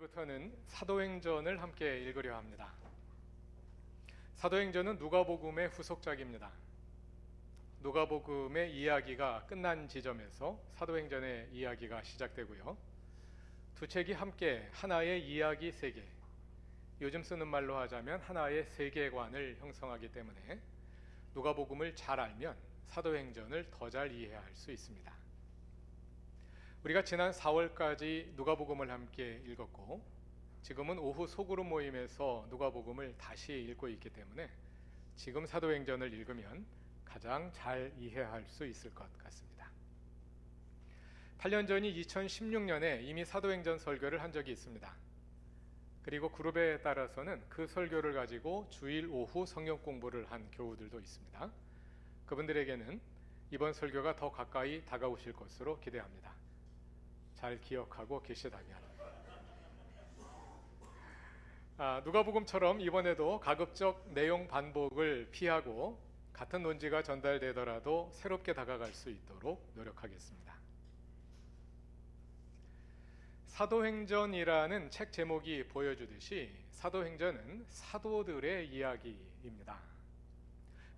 오늘부터는 사도행전을 함께 읽으려 합니다. 사도행전은 누가복음의 후속작입니다. 누가복음의 이야기가 끝난 지점에서 사도행전의 이야기가 시작되고요. 두 책이 함께 하나의 이야기 세계, 요즘 쓰는 말로 하자면 하나의 세계관을 형성하기 때문에 누가복음을 잘 알면 사도행전을 더 잘 이해할 수 있습니다. 우리가 지난 4월까지 누가복음을 함께 읽었고 지금은 오후 소그룹 모임에서 누가복음을 다시 읽고 있기 때문에 지금 사도행전을 읽으면 가장 잘 이해할 수 있을 것 같습니다. 8년 전인 2016년에 이미 사도행전 설교를 한 적이 있습니다. 그리고 그룹에 따라서는 그 설교를 가지고 주일 오후 성경 공부를 한 교우들도 있습니다. 그분들에게는 이번 설교가 더 가까이 다가오실 것으로 기대합니다. 잘 기억하고 계시다면. 누가복음처럼 이번에도 가급적 내용 반복을 피하고 같은 논지가 전달되더라도 새롭게 다가갈 수 있도록 노력하겠습니다. 사도행전이라는 책 제목이 보여주듯이 사도행전은 사도들의 이야기입니다.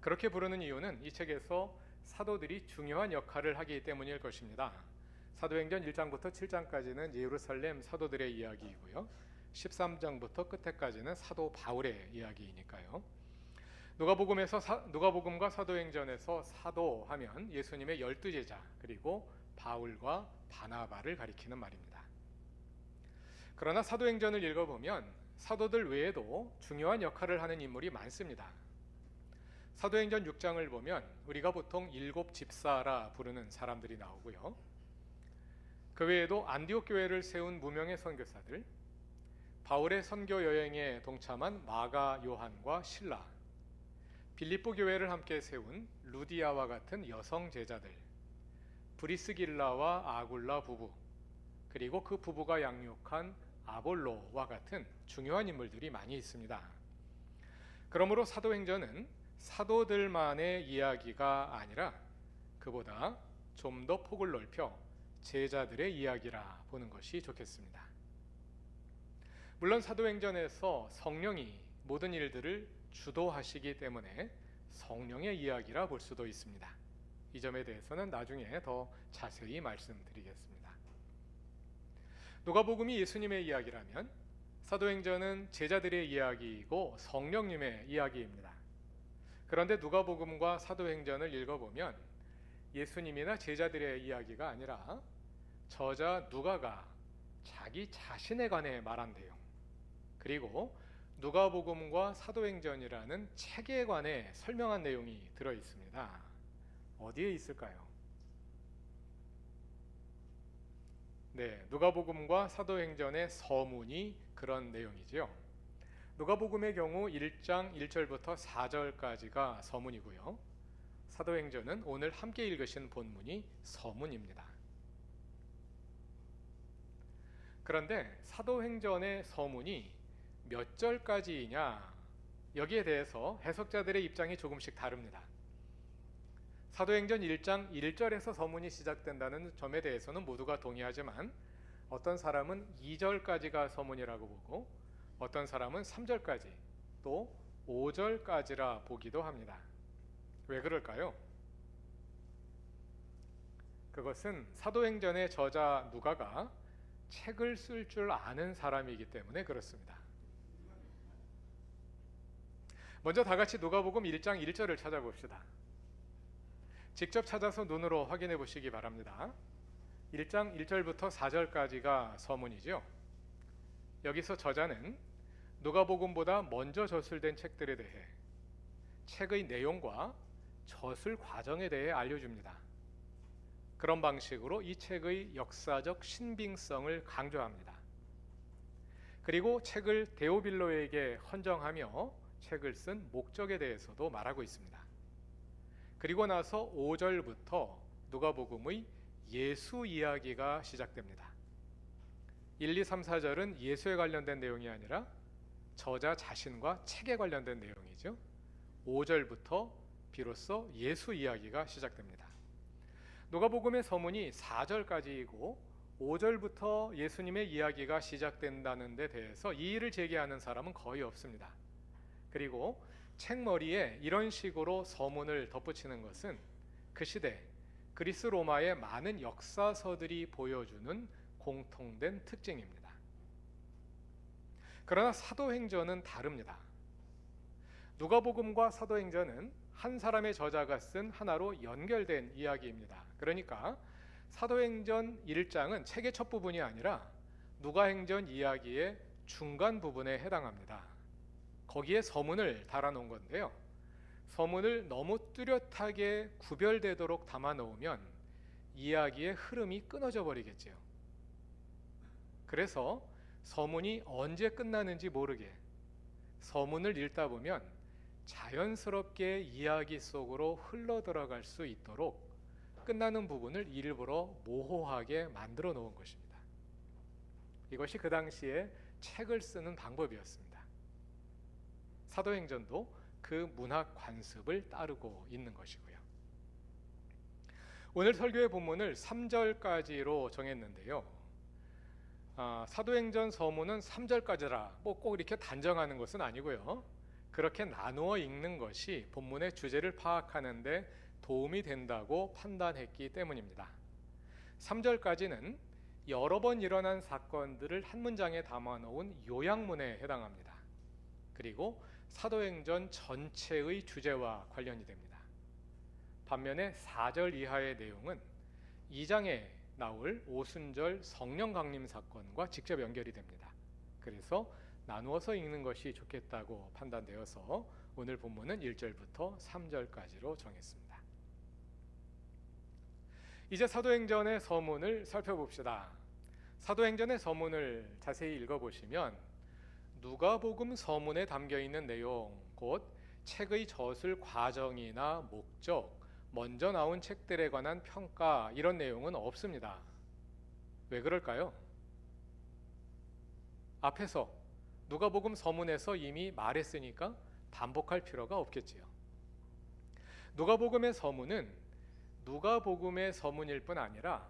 그렇게 부르는 이유는 이 책에서 사도들이 중요한 역할을 하기 때문일 것입니다. 사도행전 1장부터 7장까지는 예루살렘 사도들의 이야기이고요. 13장부터 끝에까지는 사도 바울의 이야기이니까요. 누가복음과 사도행전에서 사도하면 예수님의 12제자 그리고 바울과 바나바를 가리키는 말입니다. 그러나 사도행전을 읽어보면 사도들 외에도 중요한 역할을 하는 인물이 많습니다. 사도행전 6장을 보면 우리가 보통 7 집사라 부르는 사람들이 나오고요. 그 외에도 안디옥 교회를 세운 무명의 선교사들, 바울의 선교 여행에 동참한 마가 요한과 실라, 빌립보 교회를 함께 세운 루디아와 같은 여성 제자들, 브리스길라와 아굴라 부부, 그리고 그 부부가 양육한 아볼로와 같은 중요한 인물들이 많이 있습니다. 그러므로 사도행전은 사도들만의 이야기가 아니라 그보다 좀 더 폭을 넓혀 제자들의 이야기라 보는 것이 좋겠습니다. 물론 사도행전에서 성령이 모든 일들을 주도하시기 때문에 성령의 이야기라 볼 수도 있습니다. 이 점에 대해서는 나중에 더 자세히 말씀드리겠습니다. 누가복음이 예수님의 이야기라면 사도행전은 제자들의 이야기이고 성령님의 이야기입니다. 그런데 누가복음과 사도행전을 읽어보면 예수님이나 제자들의 이야기가 아니라 저자 누가가 자기 자신에 관해 말한 내용, 그리고 누가복음과 사도행전이라는 책에 관해 설명한 내용이 들어 있습니다. 어디에 있을까요? 네, 누가복음과 사도행전의 서문이 그런 내용이지요. 누가복음의 경우 1장 1절부터 4절까지가 서문이고요. 사도행전은 오늘 함께 읽으신 본문이 서문입니다. 그런데 사도행전의 서문이 몇 절까지이냐, 여기에 대해서 해석자들의 입장이 조금씩 다릅니다. 사도행전 1장 1절에서 서문이 시작된다는 점에 대해서는 모두가 동의하지만 어떤 사람은 2절까지가 서문이라고 보고 어떤 사람은 3절까지 또 5절까지라 보기도 합니다. 왜 그럴까요? 그것은 사도행전의 저자 누가가 책을 쓸 줄 아는 사람이기 때문에 그렇습니다. 먼저 다 같이 누가복음 1장 1절을 찾아봅시다. 직접 찾아서 눈으로 확인해 보시기 바랍니다. 1장 1절부터 4절까지가 서문이죠. 여기서 저자는 누가복음보다 먼저 저술된 책들에 대해 책의 내용과 저술 과정에 대해 알려줍니다. 그런 방식으로 이 책의 역사적 신빙성을 강조합니다. 그리고 책을 데오빌로에게 헌정하며 책을 쓴 목적에 대해서도 말하고 있습니다. 그리고 나서 5절부터 누가복음의 예수 이야기가 시작됩니다. 1, 2, 3, 4절은 예수에 관련된 내용이 아니라 저자 자신과 책에 관련된 내용이죠. 5절부터 비로소 예수 이야기가 시작됩니다. 누가복음의 서문이 4절까지이고 5절부터 예수님의 이야기가 시작된다는 데 대해서 이의를 제기하는 사람은 거의 없습니다. 그리고 책머리에 이런 식으로 서문을 덧붙이는 것은 그 시대 그리스 로마의 많은 역사서들이 보여주는 공통된 특징입니다. 그러나 사도행전은 다릅니다. 누가복음과 사도행전은 한 사람의 저자가 쓴 하나로 연결된 이야기입니다. 그러니까 사도행전 1장은 책의 첫 부분이 아니라 누가행전 이야기의 중간 부분에 해당합니다. 거기에 서문을 달아놓은 건데요. 서문을 너무 뚜렷하게 구별되도록 담아놓으면 이야기의 흐름이 끊어져 버리겠지요. 그래서 서문이 언제 끝나는지 모르게 서문을 읽다 보면 자연스럽게 이야기 속으로 흘러들어갈 수 있도록 끝나는 부분을 일부러 모호하게 만들어 놓은 것입니다. 이것이 그 당시에 책을 쓰는 방법이었습니다. 사도행전도 그 문학 관습을 따르고 있는 것이고요. 오늘 설교의 본문을 3절까지로 정했는데요. 사도행전 서문은 3절까지라 꼭 이렇게 단정하는 것은 아니고요. 그렇게 나누어 읽는 것이 본문의 주제를 파악하는 데 도움이 된다고 판단했기 때문입니다. 3절까지는 여러 번 일어난 사건들을 한 문장에 담아놓은 요약문에 해당합니다. 그리고 사도행전 전체의 주제와 관련이 됩니다. 반면에 4절 이하의 내용은 2장에 나올 오순절 성령 강림 사건과 직접 연결이 됩니다. 그래서 나누어서 읽는 것이 좋겠다고 판단되어서 오늘 본문은 1절부터 3절까지로 정했습니다. 이제 사도행전의 서문을 살펴봅시다. 사도행전의 서문을 자세히 읽어보시면 누가복음 서문에 담겨있는 내용, 곧 책의 저술 과정이나 목적, 먼저 나온 책들에 관한 평가 이런 내용은 없습니다. 왜 그럴까요? 앞에서 누가복음 서문에서 이미 말했으니까 반복할 필요가 없겠지요. 누가복음의 서문은 누가복음의 서문일 뿐 아니라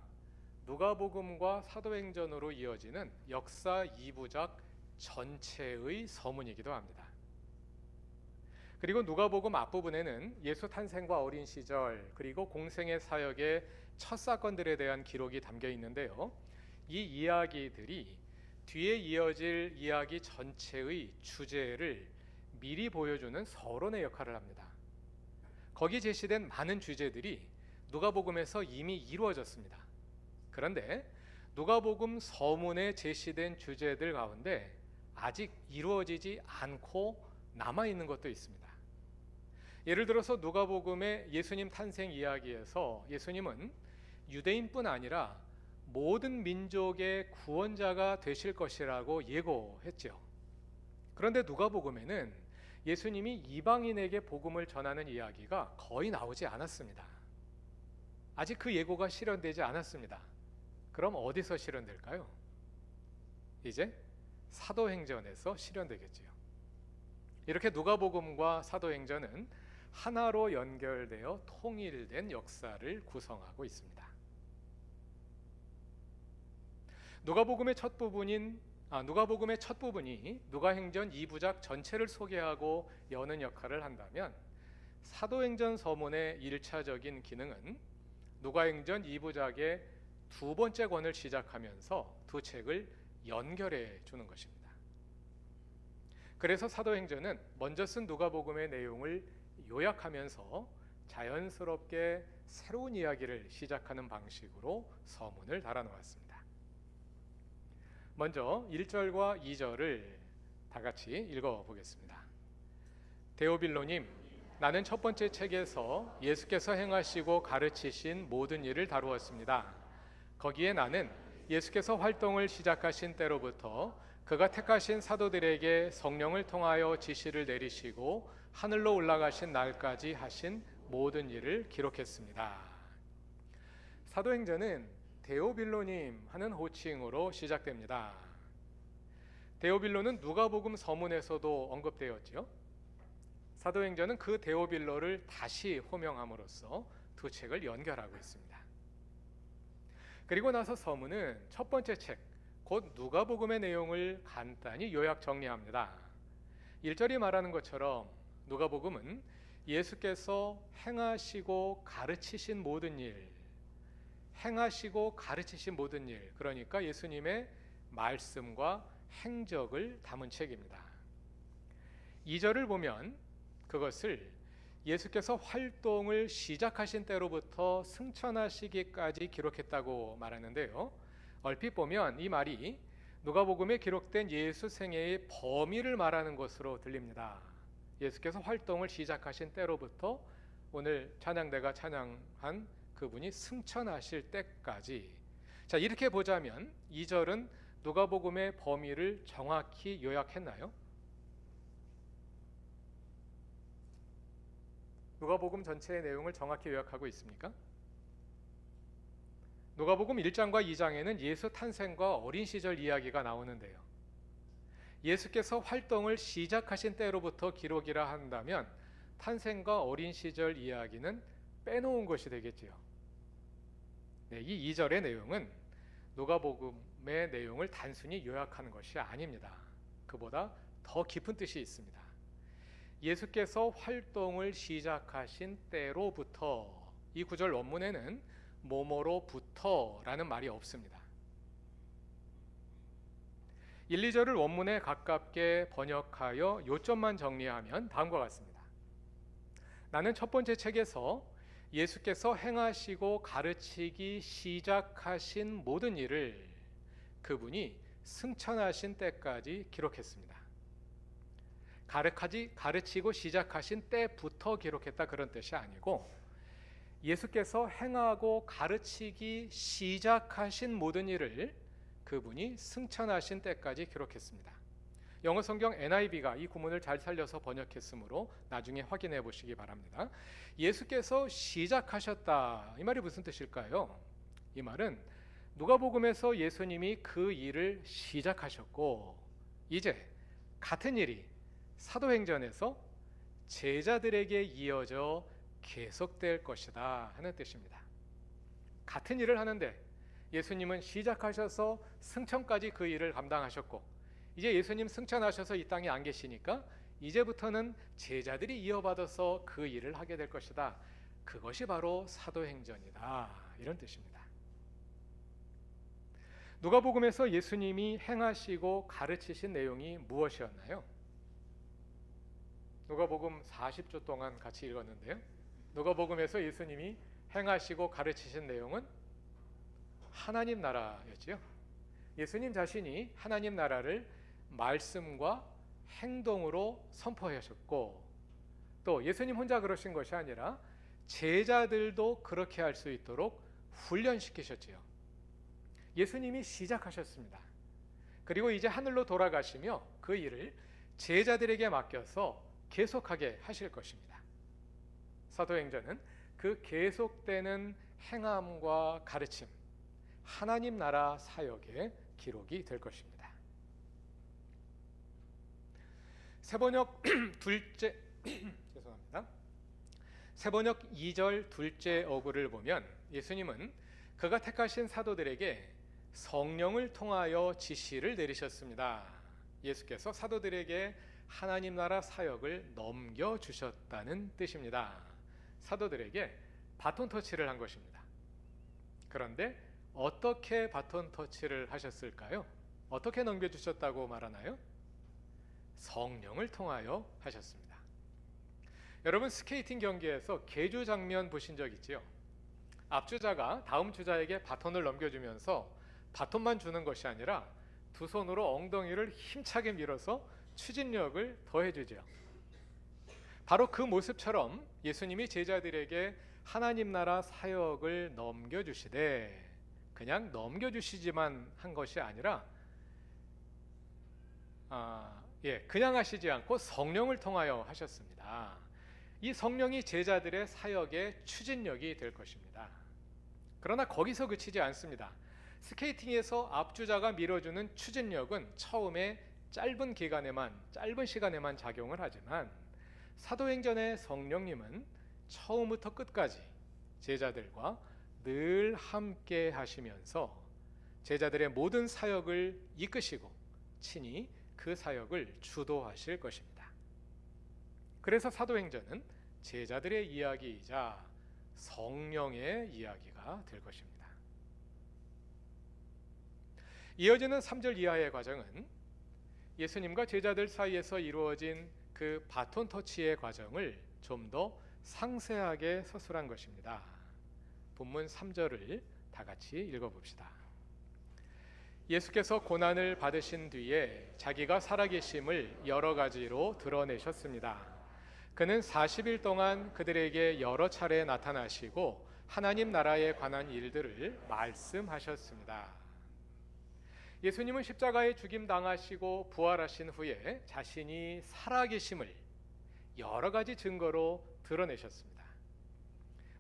누가복음과 사도행전으로 이어지는 역사 2부작 전체의 서문이기도 합니다. 그리고 누가복음 앞부분에는 예수 탄생과 어린 시절 그리고 공생의 사역의 첫 사건들에 대한 기록이 담겨 있는데요. 이 이야기들이 뒤에 이어질 이야기 전체의 주제를 미리 보여주는 서론의 역할을 합니다. 거기 제시된 많은 주제들이 누가복음에서 이미 이루어졌습니다. 그런데 누가복음 서문에 제시된 주제들 가운데 아직 이루어지지 않고 남아있는 것도 있습니다. 예를 들어서 누가복음의 예수님 탄생 이야기에서 예수님은 유대인뿐 아니라 모든 민족의 구원자가 되실 것이라고 예고했죠. 그런데 누가복음에는 예수님이 이방인에게 복음을 전하는 이야기가 거의 나오지 않았습니다. 아직 그 예고가 실현되지 않았습니다. 그럼 어디서 실현될까요? 이제 사도행전에서 실현되겠지요. 이렇게 누가복음과 사도행전은 하나로 연결되어 통일된 역사를 구성하고 있습니다. 누가복음의 첫 부분이 누가행전 2부작 전체를 소개하고 여는 역할을 한다면 사도행전 서문의 1차적인 기능은 누가행전 2부작의 두 번째 권을 시작하면서 두 책을 연결해 주는 것입니다. 그래서 사도행전은 먼저 쓴 누가복음의 내용을 요약하면서 자연스럽게 새로운 이야기를 시작하는 방식으로 서문을 달아놓았습니다. 먼저 1절과 2절을 다 같이 읽어보겠습니다. 데오빌로님, 나는 첫 번째 책에서 예수께서 행하시고 가르치신 모든 일을 다루었습니다. 거기에 나는 예수께서 활동을 시작하신 때로부터 그가 택하신 사도들에게 성령을 통하여 지시를 내리시고 하늘로 올라가신 날까지 하신 모든 일을 기록했습니다. 사도행전은 데오빌로님 하는 호칭으로 시작됩니다. 데오빌로는 누가복음 서문에서도 언급되었지요. 사도행전은 그 데오빌로를 다시 호명함으로써 두 책을 연결하고 있습니다. 그리고 나서 서문은 첫 번째 책, 곧 누가복음의 내용을 간단히 요약 정리합니다. 1절이 말하는 것처럼 누가복음은 예수께서 행하시고 가르치신 모든 일, 그러니까 예수님의 말씀과 행적을 담은 책입니다. 2절을 보면 그것을 예수께서 활동을 시작하신 때로부터 승천하시기까지 기록했다고 말하는데요. 얼핏 보면 이 말이 누가복음에 기록된 예수 생애의 범위를 말하는 것으로 들립니다. 예수께서 활동을 시작하신 때로부터 오늘 찬양대가 찬양한 그분이 승천하실 때까지. 자, 이렇게 보자면 2절은 누가복음의 범위를 정확히 요약했나요? 누가복음 전체의 내용을 정확히 요약하고 있습니까? 누가복음 1장과 2장에는 예수 탄생과 어린 시절 이야기가 나오는데요. 예수께서 활동을 시작하신 때로부터 기록이라 한다면 탄생과 어린 시절 이야기는 빼놓은 것이 되겠지요. 네, 이 2절의 내용은 누가복음의 내용을 단순히 요약하는 것이 아닙니다. 그보다 더 깊은 뜻이 있습니다. 예수께서 활동을 시작하신 때로부터, 이 구절 원문에는 뭐뭐로부터라는 말이 없습니다. 1, 2절을 원문에 가깝게 번역하여 요점만 정리하면 다음과 같습니다. 나는 첫 번째 책에서 예수께서 행하시고 가르치기 시작하신 모든 일을 그분이 승천하신 때까지 기록했습니다. 가르치고 시작하신 때부터 기록했다, 그런 뜻이 아니고 예수께서 행하고 가르치기 시작하신 모든 일을 그분이 승천하신 때까지 기록했습니다. 영어 성경 NIV가 이 구문을 잘 살려서 번역했으므로 나중에 확인해 보시기 바랍니다. 예수께서 시작하셨다, 이 말이 무슨 뜻일까요? 이 말은 누가복음에서 예수님이 그 일을 시작하셨고 이제 같은 일이 사도행전에서 제자들에게 이어져 계속될 것이다 하는 뜻입니다. 같은 일을 하는데 예수님은 시작하셔서 승천까지 그 일을 감당하셨고 이제 예수님 승천하셔서 이 땅에 안 계시니까 이제부터는 제자들이 이어받아서 그 일을 하게 될 것이다. 그것이 바로 사도행전이다, 이런 뜻입니다. 누가복음에서 예수님이 행하시고 가르치신 내용이 무엇이었나요? 누가복음 40조 동안 같이 읽었는데요. 누가복음에서 예수님이 행하시고 가르치신 내용은 하나님 나라였지요. 예수님 자신이 하나님 나라를 말씀과 행동으로 선포하셨고 또 예수님 혼자 그러신 것이 아니라 제자들도 그렇게 할 수 있도록 훈련시키셨지요. 예수님이 시작하셨습니다. 그리고 이제 하늘로 돌아가시며 그 일을 제자들에게 맡겨서 계속하게 하실 것입니다. 사도행전은 그 계속되는 행함과 가르침, 하나님 나라 사역의 기록이 될 것입니다. 세번역 둘째 죄송합니다. 세번역 2절 둘째 어구를 보면 예수님은 그가 택하신 사도들에게 성령을 통하여 지시를 내리셨습니다. 예수께서 사도들에게 하나님 나라 사역을 넘겨주셨다는 뜻입니다. 사도들에게 바톤 터치를 한 것입니다. 그런데 어떻게 바톤 터치를 하셨을까요? 어떻게 넘겨주셨다고 말하나요? 성령을 통하여 하셨습니다. 여러분, 스케이팅 경기에서 계주 장면 보신 적 있지요? 앞주자가 다음 주자에게 바톤을 넘겨주면서 바톤만 주는 것이 아니라 두 손으로 엉덩이를 힘차게 밀어서 추진력을 더해주죠. 바로 그 모습처럼 예수님이 제자들에게 하나님 나라 사역을 넘겨주시되 그냥 넘겨주시지만 한 것이 아니라 그냥 하시지 않고 성령을 통하여 하셨습니다. 이 성령이 제자들의 사역의 추진력이 될 것입니다. 그러나 거기서 그치지 않습니다. 스케이팅에서 앞주자가 밀어주는 추진력은 처음에 짧은 시간에만 작용을 하지만 사도행전의 성령님은 처음부터 끝까지 제자들과 늘 함께 하시면서 제자들의 모든 사역을 이끄시고 친히 그 사역을 주도하실 것입니다. 그래서 사도행전은 제자들의 이야기이자 성령의 이야기가 될 것입니다. 이어지는 3절 이하의 과정은 예수님과 제자들 사이에서 이루어진 그 바톤 터치의 과정을 좀 더 상세하게 서술한 것입니다. 본문 3절을 다 같이 읽어봅시다. 예수께서 고난을 받으신 뒤에 자기가 살아계심을 여러 가지로 드러내셨습니다. 그는 40일 동안 그들에게 여러 차례 나타나시고 하나님 나라에 관한 일들을 말씀하셨습니다. 예수님은 십자가에 죽임 당하시고 부활하신 후에 자신이 살아계심을 여러 가지 증거로 드러내셨습니다.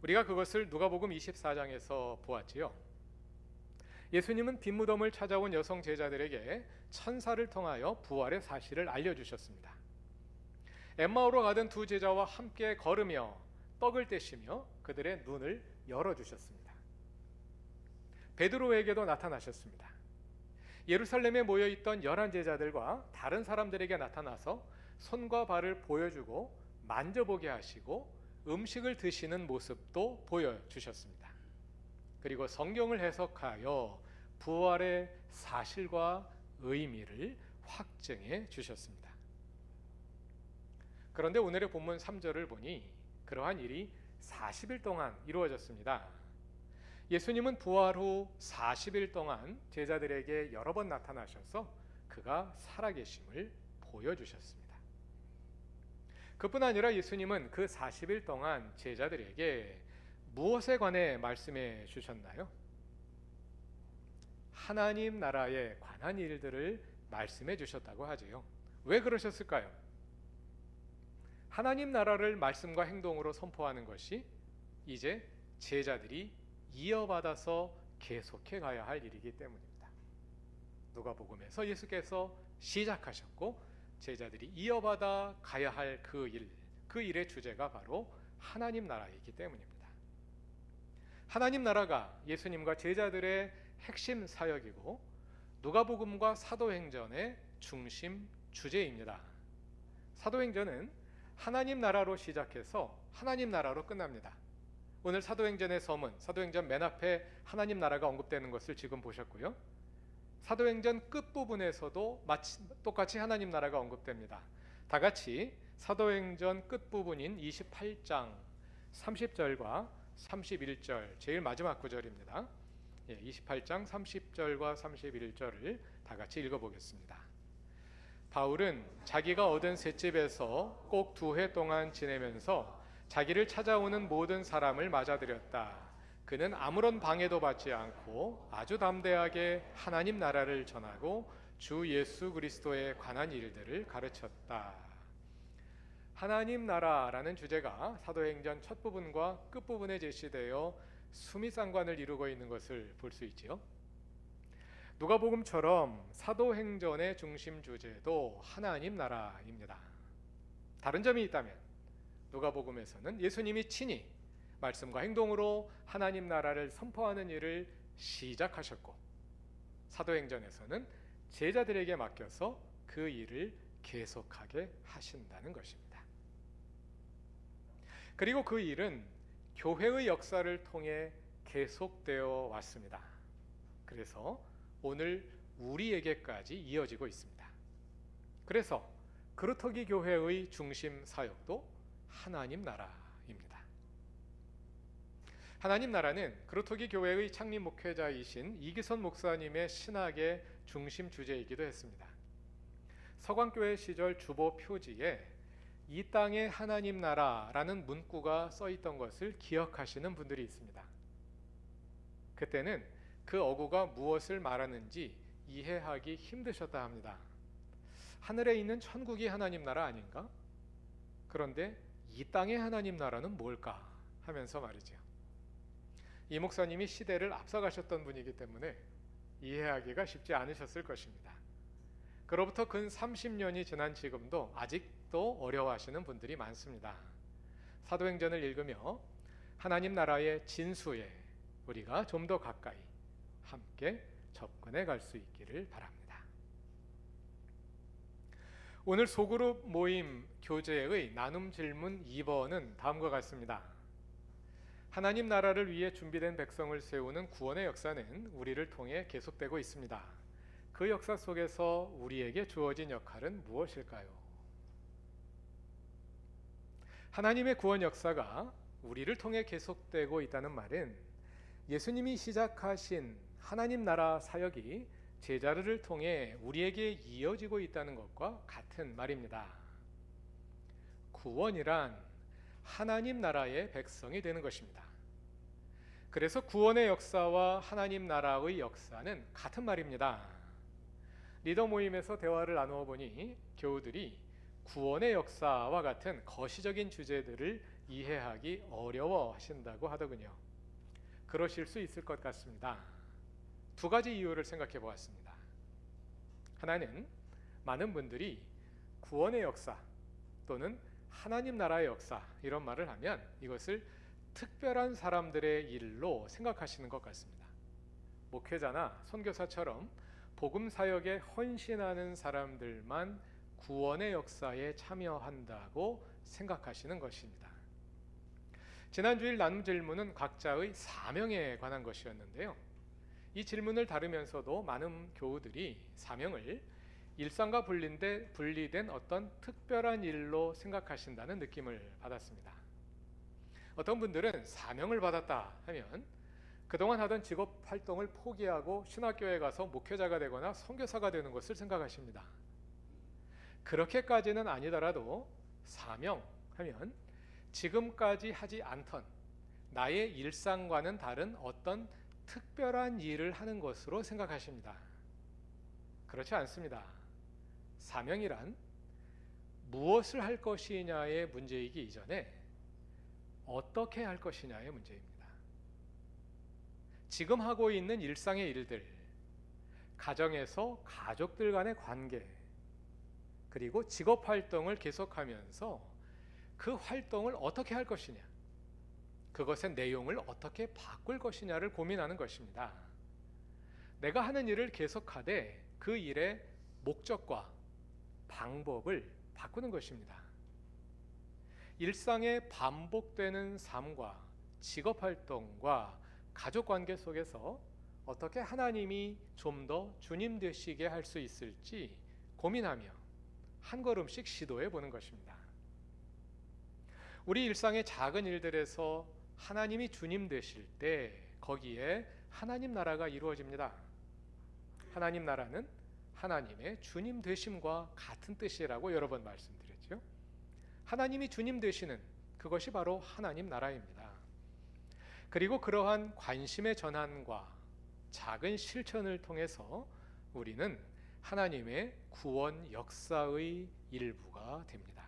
우리가 그것을 누가복음 24장에서 보았지요. 예수님은 빈무덤을 찾아온 여성 제자들에게 천사를 통하여 부활의 사실을 알려주셨습니다. 엠마오로 가던 두 제자와 함께 걸으며 떡을 떼시며 그들의 눈을 열어주셨습니다. 베드로에게도 나타나셨습니다. 예루살렘에 모여있던 11제자들과 다른 사람들에게 나타나서 손과 발을 보여주고 만져보게 하시고 음식을 드시는 모습도 보여주셨습니다. 그리고 성경을 해석하여 부활의 사실과 의미를 확증해 주셨습니다. 그런데 오늘의 본문 3절을 보니 그러한 일이 40일 동안 이루어졌습니다. 예수님은 부활 후 40일 동안 제자들에게 여러 번 나타나셔서 그가 살아계심을 보여주셨습니다. 그뿐 아니라 예수님은 그 40일 동안 제자들에게 무엇에 관해 말씀해 주셨나요? 하나님 나라에 관한 일들을 말씀해 주셨다고 하지요. 왜 그러셨을까요? 하나님 나라를 말씀과 행동으로 선포하는 것이 이제 제자들이 이어받아서 계속해 가야 할 일이기 때문입니다. 누가복음에서 예수께서 시작하셨고 제자들이 이어받아 가야 할 그 일, 그 일의 주제가 바로 하나님 나라이기 때문입니다. 하나님 나라가 예수님과 제자들의 핵심 사역이고 누가복음과 사도행전의 중심 주제입니다. 사도행전은 하나님 나라로 시작해서 하나님 나라로 끝납니다. 오늘 사도행전의 서문, 사도행전 맨 앞에 하나님 나라가 언급되는 것을 지금 보셨고요. 사도행전 끝부분에서도 똑같이 하나님 나라가 언급됩니다. 다 같이 사도행전 끝부분인 28장 30절과 31절, 제일 마지막 구절입니다. 28장 30절과 31절을 다 같이 읽어보겠습니다. 바울은 자기가 얻은 셋집에서 꼭 2해 동안 지내면서 자기를 찾아오는 모든 사람을 맞아들였다. 그는 아무런 방해도 받지 않고 아주 담대하게 하나님 나라를 전하고 주 예수 그리스도에 관한 일들을 가르쳤다. 하나님 나라라는 주제가 사도행전 첫 부분과 끝 부분에 제시되어 수미상관을 이루고 있는 것을 볼 수 있지요. 누가복음처럼 사도행전의 중심 주제도 하나님 나라입니다. 다른 점이 있다면 누가복음에서는 예수님이 친히 말씀과 행동으로 하나님 나라를 선포하는 일을 시작하셨고 사도행전에서는 제자들에게 맡겨서 그 일을 계속하게 하신다는 것입니다. 그리고 그 일은 교회의 역사를 통해 계속되어 왔습니다. 그래서 오늘 우리에게까지 이어지고 있습니다. 그래서 그루터기 교회의 중심 사역도 하나님 나라입니다. 하나님 나라는 그루터기 교회의 창립 목회자이신 이기선 목사님의 신학의 중심 주제이기도 했습니다. 서광교회 시절 주보 표지에 이 땅의 하나님 나라라는 문구가 써 있던 것을 기억하시는 분들이 있습니다. 그때는 그 어구가 무엇을 말하는지 이해하기 힘드셨다 합니다. 하늘에 있는 천국이 하나님 나라 아닌가? 그런데 이 땅의 하나님 나라는 뭘까? 하면서 말이죠. 이 목사님이 시대를 앞서가셨던 분이기 때문에 이해하기가 쉽지 않으셨을 것입니다. 그로부터 근 30년이 지난 지금도 아직도 어려워하시는 분들이 많습니다. 사도행전을 읽으며 하나님 나라의 진수에 우리가 좀 더 가까이 함께 접근해 갈 수 있기를 바랍니다. 오늘 소그룹 모임 교제의 나눔 질문 2번은 다음과 같습니다. 하나님 나라를 위해 준비된 백성을 세우는 구원의 역사는 우리를 통해 계속되고 있습니다. 그 역사 속에서 우리에게 주어진 역할은 무엇일까요? 하나님의 구원 역사가 우리를 통해 계속되고 있다는 말은 예수님이 시작하신 하나님 나라 사역이 제자들을 통해 우리에게 이어지고 있다는 것과 같은 말입니다. 구원이란 하나님 나라의 백성이 되는 것입니다. 그래서 구원의 역사와 하나님 나라의 역사는 같은 말입니다. 리더 모임에서 대화를 나누어 보니 교우들이 구원의 역사와 같은 거시적인 주제들을 이해하기 어려워 하신다고 하더군요. 그러실 수 있을 것 같습니다. 두 가지 이유를 생각해 보았습니다. 하나는 많은 분들이 구원의 역사 또는 하나님 나라의 역사 이런 말을 하면 이것을 특별한 사람들의 일로 생각하시는 것 같습니다. 목회자나 선교사처럼 복음 사역에 헌신하는 사람들만 구원의 역사에 참여한다고 생각하시는 것입니다. 지난주일 나눔 질문은 각자의 사명에 관한 것이었는데요. 이 질문을 다루면서도 많은 교우들이 사명을 일상과 분리된 어떤 특별한 일로 생각하신다는 느낌을 받았습니다. 어떤 분들은 사명을 받았다 하면 그동안 하던 직업 활동을 포기하고 신학교에 가서 목회자가 되거나 선교사가 되는 것을 생각하십니다. 그렇게까지는 아니더라도 사명하면 지금까지 하지 않던 나의 일상과는 다른 어떤 특별한 일을 하는 것으로 생각하십니다. 그렇지 않습니다. 사명이란 무엇을 할 것이냐의 문제이기 이전에 어떻게 할 것이냐의 문제입니다. 지금 하고 있는 일상의 일들, 가정에서 가족들 간의 관계, 그리고 직업 활동을 계속하면서 그 활동을 어떻게 할 것이냐, 그것의 내용을 어떻게 바꿀 것이냐를 고민하는 것입니다. 내가 하는 일을 계속하되 그 일의 목적과 방법을 바꾸는 것입니다. 일상의 반복되는 삶과 직업 활동과 가족 관계 속에서 어떻게 하나님이 좀 더 주님 되시게 할 수 있을지 고민하며 한 걸음씩 시도해 보는 것입니다. 우리 일상의 작은 일들에서 하나님이 주님 되실 때 거기에 하나님 나라가 이루어집니다. 하나님 나라는 하나님의 주님 되심과 같은 뜻이라고 여러 번 말씀드렸죠. 하나님이 주님 되시는 그것이 바로 하나님 나라입니다. 그리고 그러한 관심의 전환과 작은 실천을 통해서 우리는 하나님의 구원 역사의 일부가 됩니다.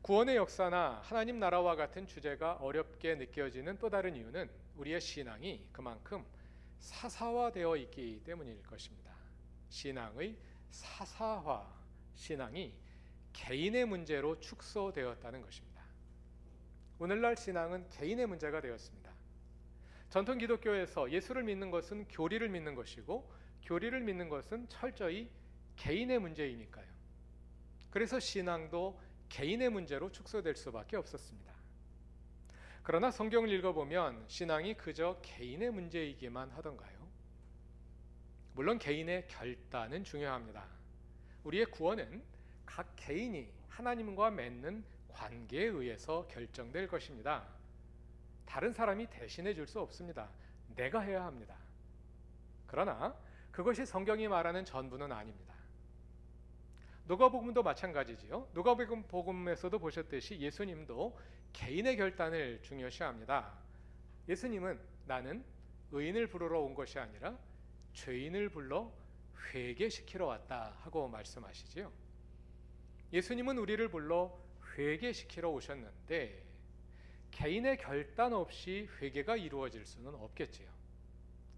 구원의 역사나 하나님 나라와 같은 주제가 어렵게 느껴지는 또 다른 이유는 우리의 신앙이 그만큼 사사화되어 있기 때문일 것입니다. 신앙의 사사화, 신앙이 개인의 문제로 축소되었다는 것입니다. 오늘날 신앙은 개인의 문제가 되었습니다. 전통 기독교에서 예수를 믿는 것은 교리를 믿는 것이고 교리를 믿는 것은 철저히 개인의 문제이니까요. 그래서 신앙도 개인의 문제로 축소될 수밖에 없었습니다. 그러나 성경을 읽어보면 신앙이 그저 개인의 문제이기만 하던가요? 물론 개인의 결단은 중요합니다. 우리의 구원은 각 개인이 하나님과 맺는 관계에 의해서 결정될 것입니다. 다른 사람이 대신해 줄 수 없습니다. 내가 해야 합니다. 그러나 그것이 성경이 말하는 전부는 아닙니다. 누가복음도 마찬가지지요. 누가복음에서도 보셨듯이 예수님도 개인의 결단을 중요시합니다. 예수님은 나는 의인을 부르러 온 것이 아니라 죄인을 불러 회개시키러 왔다 하고 말씀하시지요. 예수님은 우리를 불러 회개시키러 오셨는데 개인의 결단 없이 회개가 이루어질 수는 없겠지요.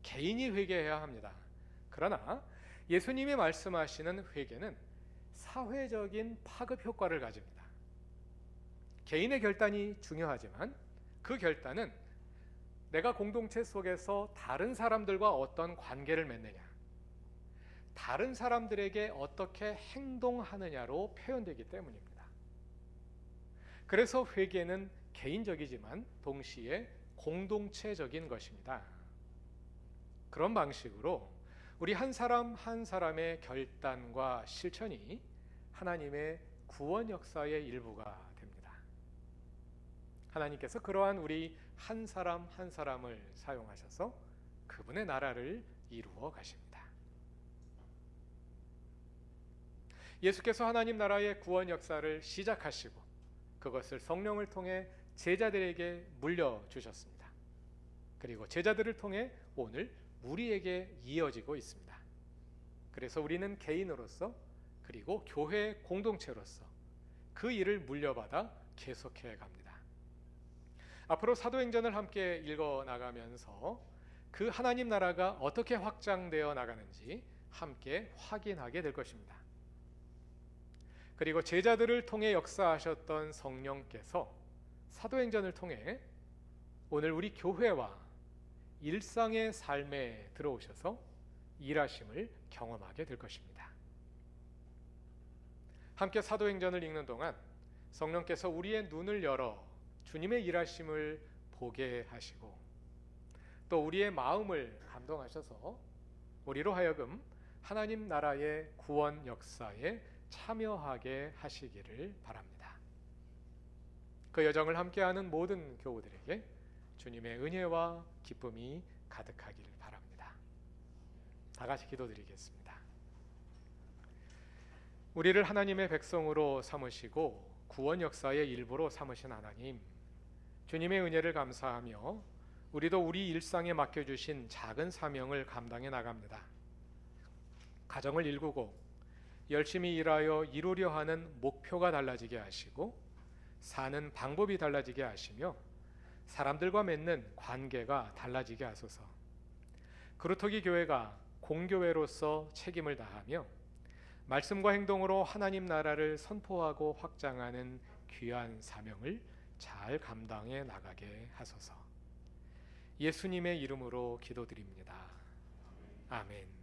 개인이 회개해야 합니다. 그러나 예수님이 말씀하시는 회개는 사회적인 파급 효과를 가집니다. 개인의 결단이 중요하지만 그 결단은 내가 공동체 속에서 다른 사람들과 어떤 관계를 맺느냐, 다른 사람들에게 어떻게 행동하느냐로 표현되기 때문입니다. 그래서 회개는 개인적이지만 동시에 공동체적인 것입니다. 그런 방식으로 우리 한 사람 한 사람의 결단과 실천이 하나님의 구원 역사의 일부가 됩니다. 하나님께서 그러한 우리 한 사람 한 사람을 사용하셔서 그분의 나라를 이루어 가십니다. 예수께서 하나님 나라의 구원 역사를 시작하시고 그것을 성령을 통해 제자들에게 물려주셨습니다. 그리고 제자들을 통해 오늘 우리에게 이어지고 있습니다. 그래서 우리는 개인으로서 그리고 교회 공동체로서 그 일을 물려받아 계속해 갑니다. 앞으로 사도행전을 함께 읽어 나가면서 그 하나님 나라가 어떻게 확장되어 나가는지 함께 확인하게 될 것입니다. 그리고 제자들을 통해 역사하셨던 성령께서 사도행전을 통해 오늘 우리 교회와 일상의 삶에 들어오셔서 일하심을 경험하게 될 것입니다. 함께 사도행전을 읽는 동안 성령께서 우리의 눈을 열어 주님의 일하심을 보게 하시고 또 우리의 마음을 감동하셔서 우리로 하여금 하나님 나라의 구원 역사에 참여하게 하시기를 바랍니다. 그 여정을 함께하는 모든 교우들에게 주님의 은혜와 기쁨이 가득하기를 바랍니다. 다 같이 기도드리겠습니다. 우리를 하나님의 백성으로 삼으시고 구원 역사의 일부로 삼으신 하나님, 주님의 은혜를 감사하며 우리도 우리 일상에 맡겨주신 작은 사명을 감당해 나갑니다. 가정을 일구고 열심히 일하여 이루려 하는 목표가 달라지게 하시고 사는 방법이 달라지게 하시며 사람들과 맺는 관계가 달라지게 하소서. 그루터기 교회가 공교회로서 책임을 다하며 말씀과 행동으로 하나님 나라를 선포하고 확장하는 귀한 사명을 잘 감당해 나가게 하소서. 예수님의 이름으로 기도드립니다. 아멘.